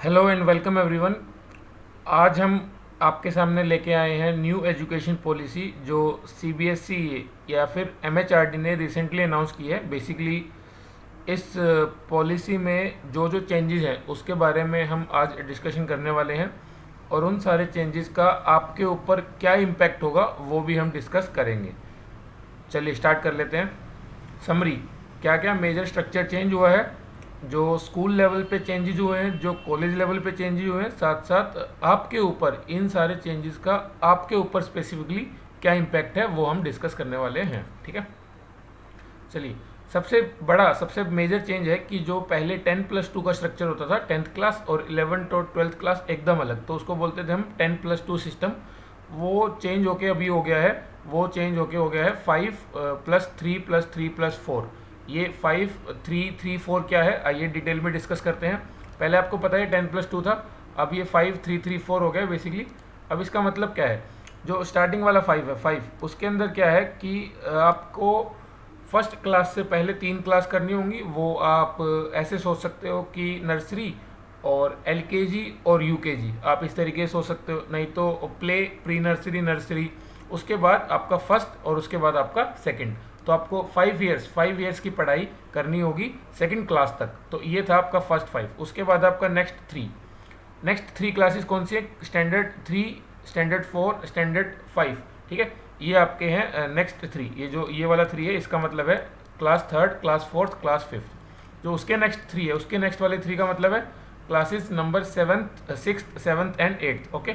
Hello and welcome everyone. आज हम आपके सामने लेके आए हैं न्यू एजुकेशन पॉलिसी जो सीबीएसई या फिर एमएचआरडी ने रिसेंटली अनाउंस की है। बेसिकली इस पॉलिसी में जो जो चेंजेस हैं उसके बारे में हम आज डिस्कशन करने वाले हैं और उन सारे चेंजेस का आपके ऊपर क्या इम्पैक्ट होगा वो भी हम डिस्कस करेंगे। चलिए स्टार्ट कर लेते हैं। समरी, क्या क्या मेजर स्ट्रक्चर चेंज हुआ है, जो स्कूल लेवल पे चेंजेस हुए हैं, जो कॉलेज लेवल पे चेंजेस हुए हैं, साथ साथ आपके ऊपर इन सारे चेंजेस का आपके ऊपर स्पेसिफिकली क्या इम्पैक्ट है वो हम डिस्कस करने वाले हैं। ठीक है, चलिए। सबसे मेजर चेंज है कि जो पहले 10+2 का स्ट्रक्चर होता था, 10th क्लास और 11th और 12th क्लास एकदम अलग, तो उसको बोलते थे हम 10+2 सिस्टम। वो चेंज होके अभी हो गया है, वो चेंज होके हो गया है 5+3+3+4। ये 5-3-3-4 क्या है, आइए डिटेल में डिस्कस करते हैं। पहले आपको पता है 10+2 था, अब ये 5-3-3-4 हो गया बेसिकली। अब इसका मतलब क्या है, जो स्टार्टिंग वाला 5 है, 5 उसके अंदर क्या है कि आपको फर्स्ट क्लास से पहले 3 क्लास करनी होंगी। वो आप ऐसे सोच सकते हो कि नर्सरी और एलकेजी और यूकेजी, आप इस तरीके से सोच सकते हो। नहीं तो प्ले, प्री नर्सरी, नर्सरी, उसके बाद आपका फर्स्ट और उसके बाद आपका सेकंड। तो आपको 5 इयर्स की पढ़ाई करनी होगी सेकंड क्लास तक। तो ये था आपका फर्स्ट 5। उसके बाद आपका नेक्स्ट थ्री क्लासेस कौन सी है, स्टैंडर्ड 3, स्टैंडर्ड 4, स्टैंडर्ड 5। ठीक है, ये आपके हैं नेक्स्ट 3। ये वाला 3 है, इसका मतलब है class third, class fourth, class fifth. जो उसके नेक्स्ट 3 है, उसके नेक्स्ट वाले 3 का मतलब है classes number 7th, 6th, 7th and 8th। Okay,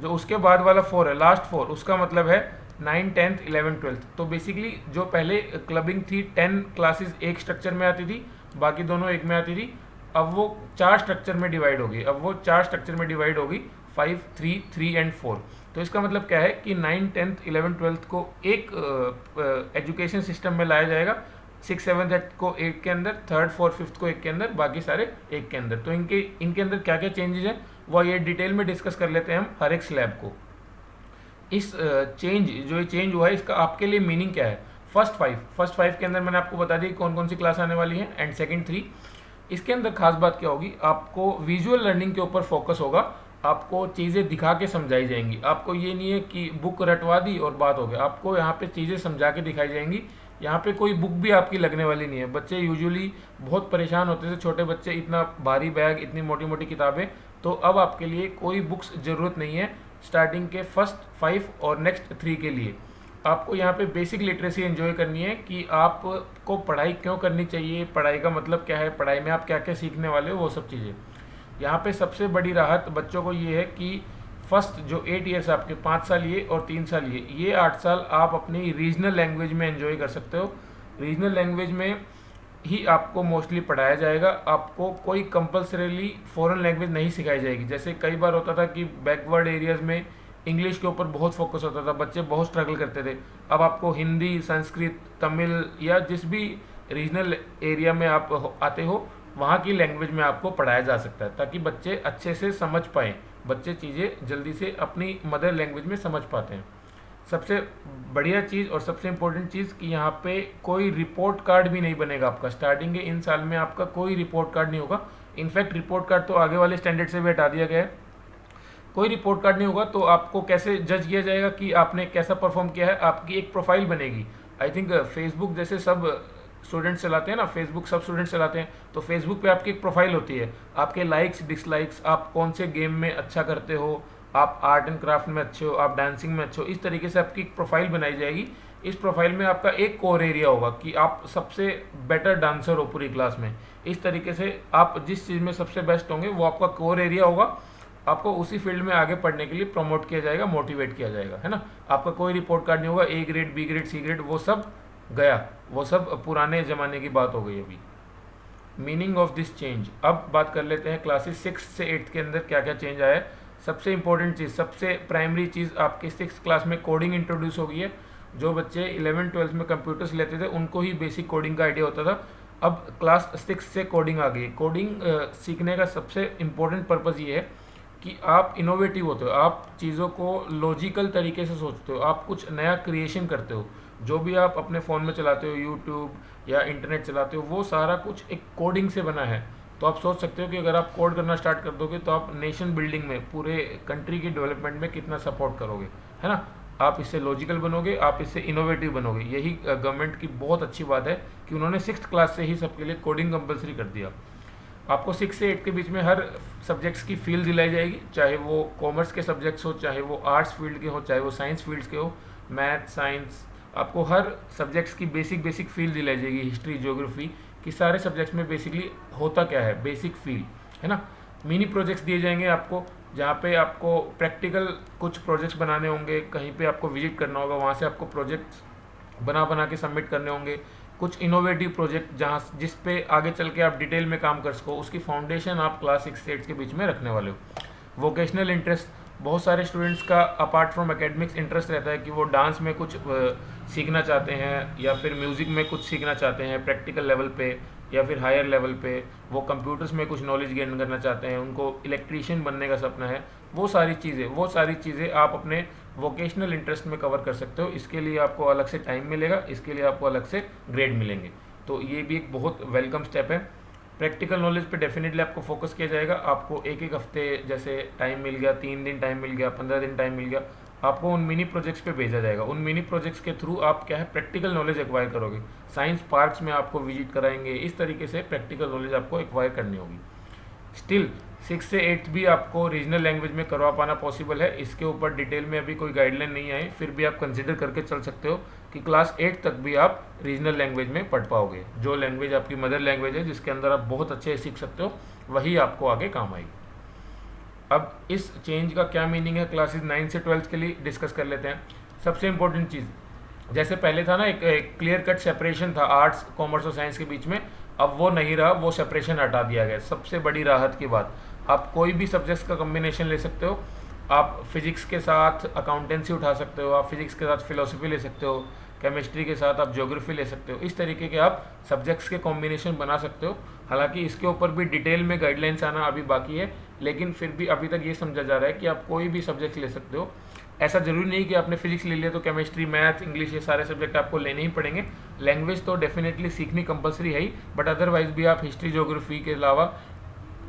जो उसके बाद वाला 4 है, लास्ट 4, उसका मतलब है 9, 10th, 11th, 12th। तो बेसिकली जो पहले क्लबिंग थी 10 क्लासेस एक स्ट्रक्चर में आती थी, बाकी दोनों एक में आती थी, अब वो 4 स्ट्रक्चर में डिवाइड होगी। 5, 3, 3 एंड 4। तो इसका मतलब क्या है कि 9, 10th, 11th, 12th को एक एजुकेशन सिस्टम में लाया जाएगा, 6, 7, 8 को एक के अंदर, 3rd, 4th, 5th को एक के अंदर, बाकी सारे एक के अंदर। तो इनके अंदर क्या क्या चेंजेस हैं वो ये डिटेल में डिस्कस कर लेते हैं हम हर एक स्लैब को। इस जो ये चेंज हुआ है इसका आपके लिए मीनिंग क्या है। फर्स्ट फाइव के अंदर मैंने आपको बता दी कौन कौन सी क्लास आने वाली है, एंड सेकंड 3। इसके अंदर खास बात क्या होगी, आपको विजुअल लर्निंग के ऊपर फोकस होगा। आपको चीज़ें दिखा के समझाई जाएंगी। आपको ये नहीं है कि बुक रटवा दी और बात हो गया, आपको यहाँ पे चीज़ें समझा के दिखाई जाएंगी। यहाँ पे कोई बुक भी आपकी लगने वाली नहीं है। बच्चे यूजुअली बहुत परेशान होते थे, छोटे बच्चे, इतना भारी बैग, इतनी मोटी मोटी किताबें। तो अब आपके लिए कोई बुक्स ज़रूरत नहीं है स्टार्टिंग के फर्स्ट 5 और नेक्स्ट 3 के लिए। आपको यहाँ पे बेसिक लिटरेसी एंजॉय करनी है कि आपको पढ़ाई क्यों करनी चाहिए, पढ़ाई का मतलब क्या है, पढ़ाई में आप क्या क्या सीखने वाले हो, वो सब चीज़ें। यहाँ पे सबसे बड़ी राहत बच्चों को ये है कि फर्स्ट जो 8 ईयर्स आपके, 5 साल ये और 3 साल ये 8 साल आप अपनी रीजनल लैंग्वेज में एंजॉय कर सकते हो। रीजनल लैंग्वेज में ही आपको मोस्टली पढ़ाया जाएगा। आपको कोई कंपल्सरीली फॉरेन लैंग्वेज नहीं सिखाई जाएगी। जैसे कई बार होता था कि बैकवर्ड एरियाज़ में इंग्लिश के ऊपर बहुत फोकस होता था, बच्चे बहुत स्ट्रगल करते थे। अब आपको हिंदी, संस्कृत, तमिल या जिस भी रीजनल एरिया में आप आते हो वहाँ की लैंग्वेज में आपको पढ़ाया जा सकता है, ताकि बच्चे अच्छे से समझ पाएँ। बच्चे चीज़ें जल्दी से अपनी मदर लैंग्वेज में समझ पाते हैं। सबसे बढ़िया चीज़ और सबसे इम्पोर्टेंट चीज़ कि यहाँ पे कोई रिपोर्ट कार्ड भी नहीं बनेगा आपका। स्टार्टिंग के इन साल में आपका कोई रिपोर्ट कार्ड नहीं होगा। इनफैक्ट रिपोर्ट कार्ड तो आगे वाले स्टैंडर्ड से भी हटा दिया गया है। कोई रिपोर्ट कार्ड नहीं होगा, तो आपको कैसे जज किया जाएगा कि आपने कैसा परफॉर्म किया है, आपकी एक प्रोफाइल बनेगी। आई थिंक फेसबुक जैसे सब स्टूडेंट्स चलाते हैं ना, फेसबुक सब स्टूडेंट्स चलाते हैं, तो फेसबुक पे आपकी एक प्रोफाइल होती है। आपके लाइक्स, डिसलाइक्स, आप कौन से गेम में अच्छा करते हो, आप आर्ट एंड क्राफ्ट में अच्छे हो, आप डांसिंग में अच्छे हो, इस तरीके से आपकी एक प्रोफाइल बनाई जाएगी। इस प्रोफाइल में आपका एक कोर एरिया होगा कि आप सबसे बेटर डांसर हो पूरी क्लास में। इस तरीके से आप जिस चीज़ में सबसे बेस्ट होंगे वो आपका कोर एरिया होगा। आपको उसी फील्ड में आगे पढ़ने के लिए प्रमोट किया जाएगा, मोटिवेट किया जाएगा, है ना। आपका कोई रिपोर्ट कार्ड नहीं होगा, A grade, B grade, C grade, वो सब गया, वो सब पुराने ज़माने की बात हो गई अभी। Meaning of this change. अब बात कर लेते हैं क्लासेस 6 से 8 के अंदर क्या क्या चेंज आया है। सबसे इंपॉर्टेंट चीज़, सबसे प्राइमरी चीज़, आपकी 6th क्लास में कोडिंग इंट्रोड्यूस हो गई है। जो बच्चे 11th 12th में कंप्यूटर्स लेते थे उनको ही बेसिक कोडिंग का आइडिया होता था, अब क्लास 6 से कोडिंग आ गई। कोडिंग सीखने का सबसे इम्पोर्टेंट पर्पज़ ये है कि आप इनोवेटिव होते हो, आप चीज़ों को लॉजिकल तरीके से सोचते हो, आप कुछ नया क्रिएशन करते हो। जो भी आप अपने फ़ोन में चलाते हो, यूट्यूब या इंटरनेट चलाते हो, वो सारा कुछ एक कोडिंग से बना है। तो आप सोच सकते हो कि अगर आप कोड करना स्टार्ट कर दोगे तो आप नेशन बिल्डिंग में, पूरे कंट्री की डेवलपमेंट में कितना सपोर्ट करोगे, है ना। आप इससे लॉजिकल बनोगे, आप इससे इनोवेटिव बनोगे। यही गवर्नमेंट की बहुत अच्छी बात है कि उन्होंने 6th क्लास से ही सबके लिए कोडिंग कंपलसरी कर दिया। आपको 6 से 8 के बीच में हर सब्जेक्ट्स की फील्ड दिलाई जाएगी, चाहे वो कॉमर्स के सब्जेक्ट्स हो, चाहे वो आर्ट्स फील्ड के हो, चाहे वो साइंस फील्ड्स के हो, मैथ, साइंस, आपको हर सब्जेक्ट्स की बेसिक फील्ड दिलाई जाएगी। हिस्ट्री, ज्योग्राफी की सारे सब्जेक्ट्स में बेसिकली होता क्या है, बेसिक फील्ड, है ना। मिनी प्रोजेक्ट्स दिए जाएंगे आपको, जहाँ पे आपको प्रैक्टिकल कुछ प्रोजेक्ट्स बनाने होंगे, कहीं पे आपको विजिट करना होगा, वहाँ से आपको प्रोजेक्ट्स बना के सबमिट करने होंगे। कुछ इनोवेटिव प्रोजेक्ट जहाँ जिस पे आगे चल के आप डिटेल में काम कर सको, उसकी फाउंडेशन आप क्लास 6 से 8 के बीच में रखने वाले हो। वोकेशनल इंटरेस्ट, बहुत सारे स्टूडेंट्स का अपार्ट फ्रॉम एकेडमिक्स इंटरेस्ट रहता है कि वो डांस में कुछ सीखना चाहते हैं, या फिर म्यूज़िक में कुछ सीखना चाहते हैं प्रैक्टिकल लेवल पे, या फिर हायर लेवल पे वो कंप्यूटर्स में कुछ नॉलेज गेन करना चाहते हैं, उनको इलेक्ट्रीशियन बनने का सपना है। वो सारी चीज़ें आप अपने वोकेशनल इंटरेस्ट में कवर कर सकते हो। इसके लिए आपको अलग से टाइम मिलेगा, इसके लिए आपको अलग से ग्रेड मिलेंगे। तो ये भी एक बहुत वेलकम स्टेप है। प्रैक्टिकल नॉलेज पे डेफिनेटली आपको फोकस किया जाएगा। आपको एक हफ्ते जैसे टाइम मिल गया, 3 दिन टाइम मिल गया, 15 दिन टाइम मिल गया, आपको उन मिनी प्रोजेक्ट्स पे भेजा जाएगा। उन मिनी प्रोजेक्ट्स के थ्रू आप क्या है, प्रैक्टिकल नॉलेज एक्वायर करोगे। साइंस पार्क्स में आपको विजिट कराएंगे, इस तरीके से प्रैक्टिकल नॉलेज आपको एक्वायर करनी होगी। स्टिल 6 से 8 भी आपको रीजनल लैंग्वेज में करवा पाना पॉसिबल है। इसके ऊपर डिटेल में अभी कोई गाइडलाइन नहीं आई, फिर भी आप कंसिडर करके चल सकते हो कि क्लास 8 तक भी आप रीजनल लैंग्वेज में पढ़ पाओगे। जो लैंग्वेज आपकी मदर लैंग्वेज है, जिसके अंदर आप बहुत अच्छे से सीख सकते हो, वही आपको आगे काम आएगी। अब इस चेंज का क्या मीनिंग है क्लासेस 9 से 12 के लिए डिस्कस कर लेते हैं। सबसे इंपॉर्टेंट चीज़, जैसे पहले था ना, एक क्लियर कट सेपरेशन था आर्ट्स, कॉमर्स और साइंस के बीच में, अब वो नहीं रहा, वो सेपरेशन हटा दिया गया। सबसे बड़ी राहत की बात, आप कोई भी सब्जेक्ट्स का कम्बिनेशन ले सकते हो। आप फिजिक्स के साथ अकाउंटेंसी उठा सकते हो, आप फिजिक्स के साथ फिलोसफी ले सकते हो, केमिस्ट्री के साथ आप ज्योग्राफी ले सकते हो। इस तरीके के आप सब्जेक्ट्स के कॉम्बिनेशन बना सकते हो। हालांकि इसके ऊपर भी डिटेल में गाइडलाइंस आना अभी बाकी है, लेकिन फिर भी अभी तक ये समझा जा रहा है कि आप कोई भी सब्जेक्ट ले सकते हो। ऐसा ज़रूरी नहीं कि आपने फिजिक्स ले लिया तो केमिस्ट्री, मैथ, इंग्लिश, ये सारे सब्जेक्ट आपको लेने ही पड़ेंगे। लैंग्वेज तो डेफिनेटली सीखनी कंपलसरी है ही, बट अदरवाइज भी आप हिस्ट्री, ज्योग्राफी के अलावा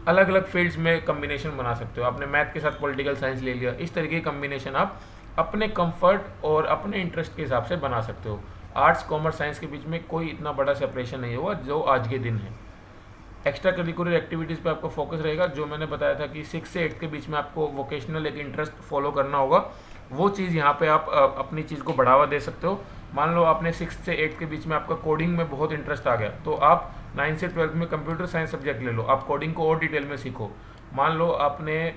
अलग अलग फील्ड्स में कम्बिनेशन बना सकते हो। आपने मैथ के साथ पॉलिटिकल साइंस ले लिया, इस तरीके की कम्बिनेशन आप अपने कंफर्ट और अपने इंटरेस्ट के हिसाब से बना सकते हो। आर्ट्स, कॉमर्स, साइंस के बीच में कोई इतना बड़ा सेपरेशन नहीं होगा जो आज के दिन है। एक्स्ट्रा करिकुलर एक्टिविटीज़ पे आपको फोकस रहेगा। जो मैंने बताया था कि 6 से 8 के बीच में आपको वोकेशनल एक इंटरेस्ट फॉलो करना होगा, वो चीज़ यहाँ पे आप अपनी चीज़ को बढ़ावा दे सकते हो। मान लो आपने 6 से 8 के बीच में आपका कोडिंग में बहुत इंटरेस्ट आ गया, तो आप 9 से 12 में कंप्यूटर साइंस सब्जेक्ट ले लो, आप कोडिंग को और डिटेल में सीखो। मान लो आपने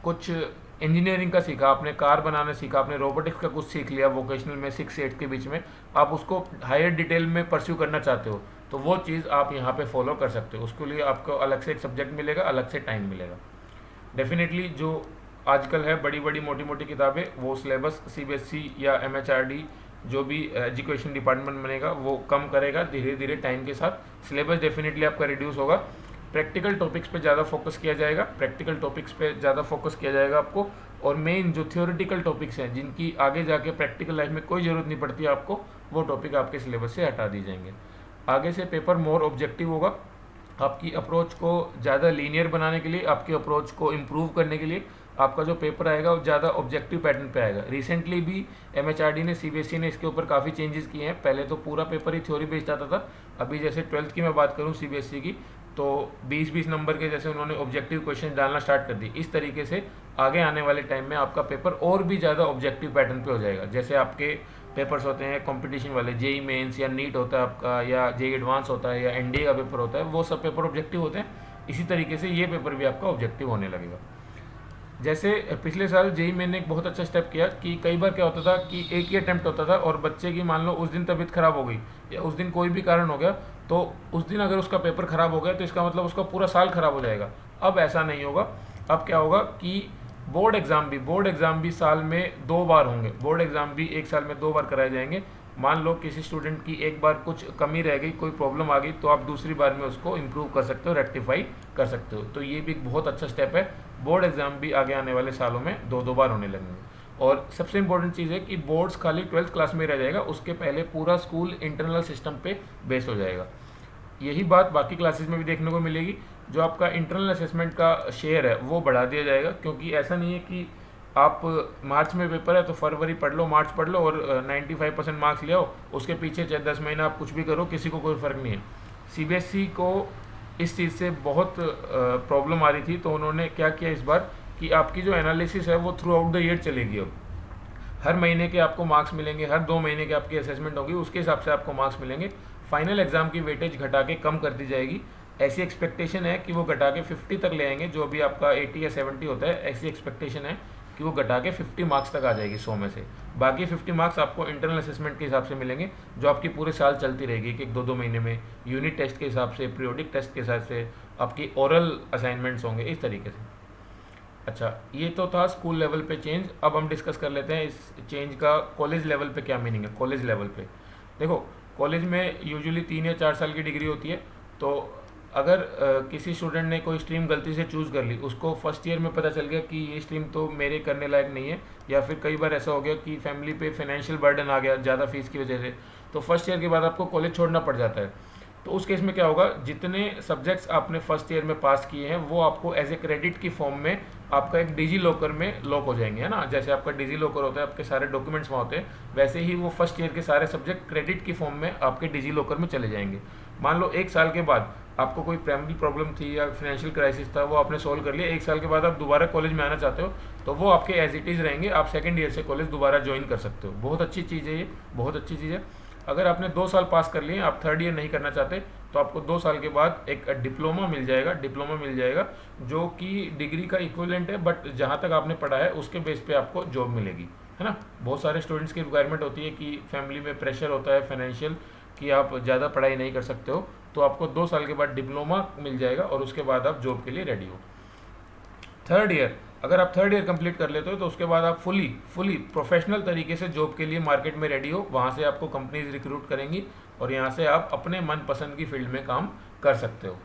कुछ इंजीनियरिंग का सीखा, आपने कार बनाना सीखा, आपने रोबोटिक्स का कुछ सीख लिया वोकेशनल में 6 से 8 के बीच में, आप उसको हायर डिटेल में परस्यू करना चाहते हो, तो वो चीज़ आप यहाँ पे फॉलो कर सकते हो। उसके लिए आपको अलग से एक सब्जेक्ट मिलेगा, अलग से टाइम मिलेगा। डेफिनेटली जो आजकल है बड़ी बड़ी मोटी मोटी किताबें, वो सिलेबस CBSE या MHRD जो भी एजुकेशन डिपार्टमेंट बनेगा वो कम करेगा धीरे धीरे टाइम के साथ। सिलेबस डेफिनेटली आपका रिड्यूस होगा। प्रैक्टिकल टॉपिक्स पे ज़्यादा फोकस किया जाएगा आपको। और मेन जो थियोरेटिकल टॉपिक्स हैं, जिनकी आगे जाके प्रैक्टिकल लाइफ में कोई ज़रूरत नहीं पड़ती आपको, वो टॉपिक आपके सिलेबस से हटा दी जाएंगे। आगे से पेपर मोर ऑब्जेक्टिव होगा। आपकी अप्रोच को ज़्यादा लीनियर बनाने के लिए, आपकी अप्रोच को इम्प्रूव करने के लिए आपका जो पेपर आएगा वो ज़्यादा ऑब्जेक्टिव पैटर्न पे आएगा। रिसेंटली भी MHRD ने, CBSE ने इसके ऊपर काफ़ी चेंजेस किए हैं। पहले तो पूरा पेपर ही थ्योरी बेस्ड आता था, अभी जैसे 12th की मैं बात करूँ CBSE की, तो 20-20 नंबर के जैसे उन्होंने ऑब्जेक्टिव क्वेश्चन डालना स्टार्ट कर दी। इस तरीके से आगे आने वाले टाइम में आपका पेपर और भी ज़्यादा ऑब्जेक्टिव पैटर्न पे हो जाएगा। जैसे आपके पेपर्स होते हैं कंपटीशन वाले, JEE मेंस या नीट होता है आपका, या JEE एडवांस होता है, या NDA का पेपर होता है, वो सब पेपर ऑब्जेक्टिव होते हैं। इसी तरीके से ये पेपर भी आपका ऑब्जेक्टिव होने लगेगा। जैसे पिछले साल JEE मेन ने एक बहुत अच्छा स्टेप किया कि कई बार क्या होता था कि एक ही अटैम्प्ट होता था, और बच्चे की मान लो उस दिन तबीयत खराब हो गई या उस दिन कोई भी कारण हो गया, तो उस दिन अगर उसका पेपर खराब हो गया तो इसका मतलब उसका पूरा साल खराब हो जाएगा। अब ऐसा नहीं होगा। अब क्या होगा कि बोर्ड एग्ज़ाम भी साल में 2 बार होंगे। बोर्ड एग्ज़ाम भी एक साल में 2 बार कराए जाएंगे। मान लो किसी स्टूडेंट की एक बार कुछ कमी रह गई, कोई प्रॉब्लम आ गई, तो आप दूसरी बार में उसको इम्प्रूव कर सकते हो, रेक्टिफाई कर सकते हो। तो ये भी एक बहुत अच्छा स्टेप है। बोर्ड एग्ज़ाम भी आगे आने वाले सालों में 2-2 बार होने लगेंगे। और सबसे इंपॉर्टेंट चीज़ है कि बोर्ड्स खाली 12th क्लास में रह जाएगा, उसके पहले पूरा स्कूल इंटरनल सिस्टम पे बेस्ड हो जाएगा। यही बात बाकी क्लासेस में भी देखने को मिलेगी। जो आपका इंटरनल असेसमेंट का शेयर है वो बढ़ा दिया जाएगा, क्योंकि ऐसा नहीं है कि आप मार्च में पेपर है तो फरवरी पढ़ लो, मार्च पढ़ लो और 95% मार्क्स ले आओ, उसके पीछे चाहे 10 महीना आप कुछ भी करो, किसी को कोई फ़र्क नहीं है। सीबीएसई को इस चीज़ से बहुत प्रॉब्लम आ रही थी, तो उन्होंने क्या किया इस बार कि आपकी जो एनालिसिस है वो थ्रू आउट द ईयर चलेगी। अब हर महीने के आपको मार्क्स मिलेंगे, हर 2 महीने के आपकी असेसमेंट होगी, उसके हिसाब से आपको मार्क्स मिलेंगे। फाइनल एग्जाम की वेटेज घटा के कम कर दी जाएगी। ऐसी एक्सपेक्टेशन है कि वो घटा के 50 तक ले आएंगे, जो अभी आपका 80 या 70 होता है, ऐसी एक्सपेक्टेशन है कि वो घटा के 50 मार्क्स तक आ जाएगी 100 में से। बाकी 50 मार्क्स आपको इंटरनल असेसमेंट के हिसाब से मिलेंगे, जो आपकी पूरे साल चलती रहेगी, कि 1-2 महीने में यूनिट टेस्ट के हिसाब से, पीरियोडिक टेस्ट के हिसाब से आपकी ओरल असाइनमेंट्स होंगे, इस तरीके से। अच्छा, ये तो था स्कूल लेवल पे चेंज। अब हम डिस्कस कर लेते हैं इस चेंज का कॉलेज लेवल पे क्या मीनिंग है। कॉलेज लेवल पे देखो, कॉलेज में यूजुअली 3 या 4 साल की डिग्री होती है। तो अगर किसी स्टूडेंट ने कोई स्ट्रीम गलती से चूज़ कर ली, उसको फर्स्ट ईयर में पता चल गया कि ये स्ट्रीम तो मेरे करने लायक नहीं है, या फिर कई बार ऐसा हो गया कि फैमिली पे फाइनेंशियल बर्डन आ गया ज़्यादा फीस की वजह से, तो फर्स्ट ईयर के बाद आपको कॉलेज छोड़ना पड़ जाता है। तो उस केस में क्या होगा, जितने सब्जेक्ट्स आपने फर्स्ट ईयर में पास किए हैं वो आपको एज ए क्रेडिट की फॉर्म में आपका एक डिजी लॉकर में लॉक हो जाएंगे, है ना। जैसे आपका डिजी लॉकर होता है, आपके सारे डॉक्यूमेंट्स वहाँ होते हैं, वैसे ही वो फर्स्ट ईयर के सारे सब्जेक्ट क्रेडिट की फॉर्म में आपके डिजी लॉकर में चले जाएंगे। मान लो 1 साल के बाद आपको कोई फैमिली प्रॉब्लम थी या फाइनेंशियल क्राइसिस था, वो आपने सॉल्व कर लिया, 1 साल के बाद आप दोबारा कॉलेज में आना चाहते हो, तो वो आपके एज इट इज़ रहेंगे, आप सेकंड ईयर से कॉलेज दोबारा ज्वाइन कर सकते हो। बहुत अच्छी चीज़ है ये, बहुत अच्छी चीज़ है। अगर आपने 2 साल पास कर लिए, आप थर्ड ईयर नहीं करना चाहते, तो आपको 2 साल के बाद एक डिप्लोमा मिल जाएगा, जो कि डिग्री का इक्विवेलेंट है, बट जहाँ तक आपने पढ़ा है उसके बेस पे आपको जॉब मिलेगी, है ना। बहुत सारे स्टूडेंट्स की रिक्वायरमेंट होती है कि फैमिली में प्रेशर होता है फाइनेंशियल, कि आप ज़्यादा पढ़ाई नहीं कर सकते हो, तो आपको 2 साल के बाद डिप्लोमा मिल जाएगा और उसके बाद आप जॉब के लिए रेडी हो। थर्ड ईयर, अगर आप थर्ड ईयर कंप्लीट कर लेते हो तो उसके बाद आप फुली प्रोफेशनल तरीके से जॉब के लिए मार्केट में रेडी हो। वहाँ से आपको कंपनीज रिक्रूट करेंगी और यहाँ से आप अपने मनपसंद की फील्ड में काम कर सकते हो।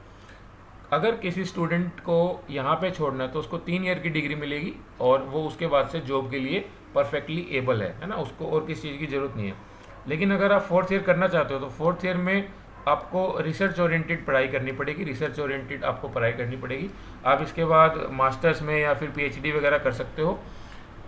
अगर किसी स्टूडेंट को यहाँ पे छोड़ना है तो उसको 3 ईयर की डिग्री मिलेगी और वो उसके बाद से जॉब के लिए परफेक्टली एबल है ना, उसको और किसी चीज़ की ज़रूरत नहीं है। लेकिन अगर आप 4th ईयर करना चाहते हो तो 4th ईयर में आपको रिसर्च ओरिएंटेड पढ़ाई करनी पड़ेगी, रिसर्च ओरिएंटेड आपको पढ़ाई करनी पड़ेगी। आप इसके बाद मास्टर्स में या फिर पीएचडी वगैरह कर सकते हो।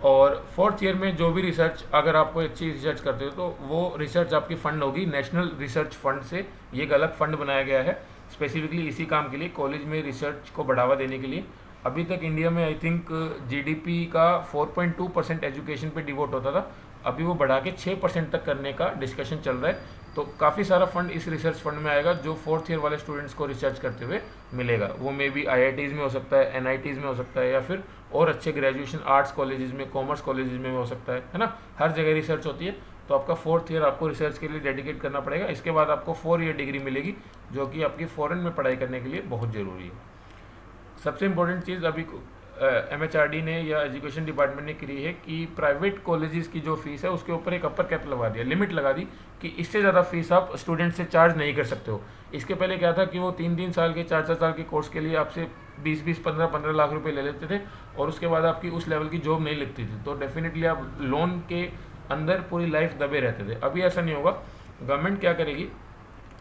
और 4th ईयर में जो भी रिसर्च, अगर आप कोई अच्छी रिसर्च करते हो तो वो रिसर्च आपकी फ़ंड होगी नेशनल रिसर्च फंड से। ये एक अलग फंड बनाया गया है स्पेसिफिकली इसी काम के लिए, कॉलेज में रिसर्च को बढ़ावा देने के लिए। अभी तक इंडिया में आई थिंक जीडीपी का 4.2% एजुकेशन पे डिवोट होता था, अभी वो बढ़ा के 6% तक करने का डिस्कशन चल रहा है। तो काफ़ी सारा फंड इस रिसर्च फंड में आएगा जो 4th ईयर वाले स्टूडेंट्स को रिसर्च करते हुए मिलेगा। वो मे बी IITs में हो सकता है, NITs में हो सकता है, या फिर और अच्छे ग्रेजुएशन आर्ट्स कॉलेजेस में, कॉमर्स कॉलेजेस में हो सकता है ना। हर जगह रिसर्च होती है। तो आपका 4th ईयर आपको रिसर्च के लिए डेडिकेट करना पड़ेगा। इसके बाद आपको 4 ईयर डिग्री मिलेगी, जो कि आपकी फॉरेन में पढ़ाई करने के लिए बहुत ज़रूरी है। सबसे इम्पोर्टेंट चीज़ अभी MHRD ने या एजुकेशन डिपार्टमेंट ने करी है कि प्राइवेट कॉलेजेस की जो फीस है उसके ऊपर एक अपर कैप लगा दिया, लिमिट लगा दी कि इससे ज़्यादा फीस आप स्टूडेंट से चार्ज नहीं कर सकते हो। इसके पहले क्या था कि वो 3-3 साल के 4-4 साल के कोर्स के लिए आपसे 20-20, 15-15 लाख रुपए ले लेते थे और उसके बाद आपकी उस लेवल की जॉब नहीं लगती थी, तो डेफिनेटली आप लोन के अंदर पूरी लाइफ दबे रहते थे। अभी ऐसा नहीं होगा। गवर्नमेंट क्या करेगी,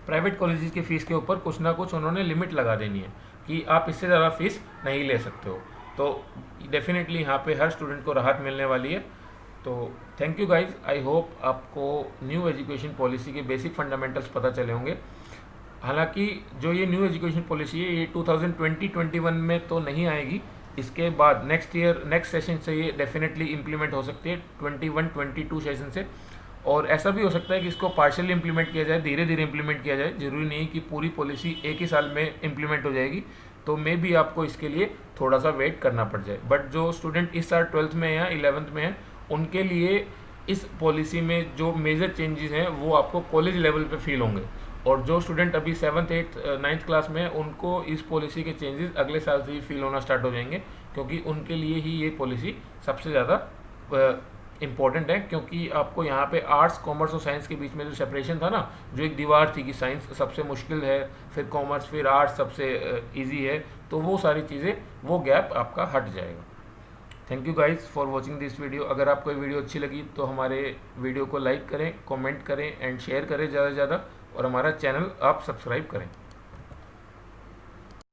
प्राइवेट कॉलेजेस की फ़ीस के ऊपर कुछ ना कुछ उन्होंने लिमिट लगा देनी है कि आप इससे ज़्यादा फीस नहीं ले सकते हो। तो डेफिनेटली यहाँ पे हर स्टूडेंट को राहत मिलने वाली है। तो thank you guys, I hope आपको न्यू एजुकेशन पॉलिसी के बेसिक फंडामेंटल्स पता चले होंगे। हालांकि जो ये न्यू एजुकेशन पॉलिसी है ये 2020-21 में तो नहीं आएगी, इसके बाद नेक्स्ट सेशन से ये डेफिनेटली इम्प्लीमेंट हो सकती है 21-22 सेशन से। और ऐसा भी हो सकता है कि इसको पार्शियली इम्प्लीमेंट किया जाए, धीरे धीरे इम्प्लीमेंट किया जाए, ज़रूरी नहीं कि पूरी पॉलिसी एक ही साल में इम्प्लीमेंट हो जाएगी। तो मे बी आपको इसके लिए थोड़ा सा वेट करना पड़ जाए। बट जो स्टूडेंट इस साल 12th में या 11th में हैं उनके लिए इस पॉलिसी में जो मेजर चेंजेस हैं वो आपको कॉलेज लेवल पे फील होंगे। और जो स्टूडेंट अभी 7th, 8th, 9th क्लास में हैं उनको इस पॉलिसी के चेंजेस अगले साल से ही फील होना स्टार्ट हो जाएंगे, क्योंकि उनके लिए ही ये पॉलिसी सबसे ज़्यादा इम्पॉर्टेंट है। क्योंकि आपको यहाँ पे आर्ट्स, कॉमर्स और साइंस के बीच में जो सेपरेशन था ना, जो एक दीवार थी कि साइंस सबसे मुश्किल है, फिर कॉमर्स, फिर आर्ट्स सबसे इजी है, तो वो सारी चीज़ें, वो गैप आपका हट जाएगा। Thank you guys for watching this video. अगर आपको ये वीडियो अच्छी लगी तो हमारे वीडियो को लाइक करें, कमेंट करें एंड शेयर करें ज़्यादा से ज़्यादा, और हमारा चैनल आप सब्सक्राइब करें।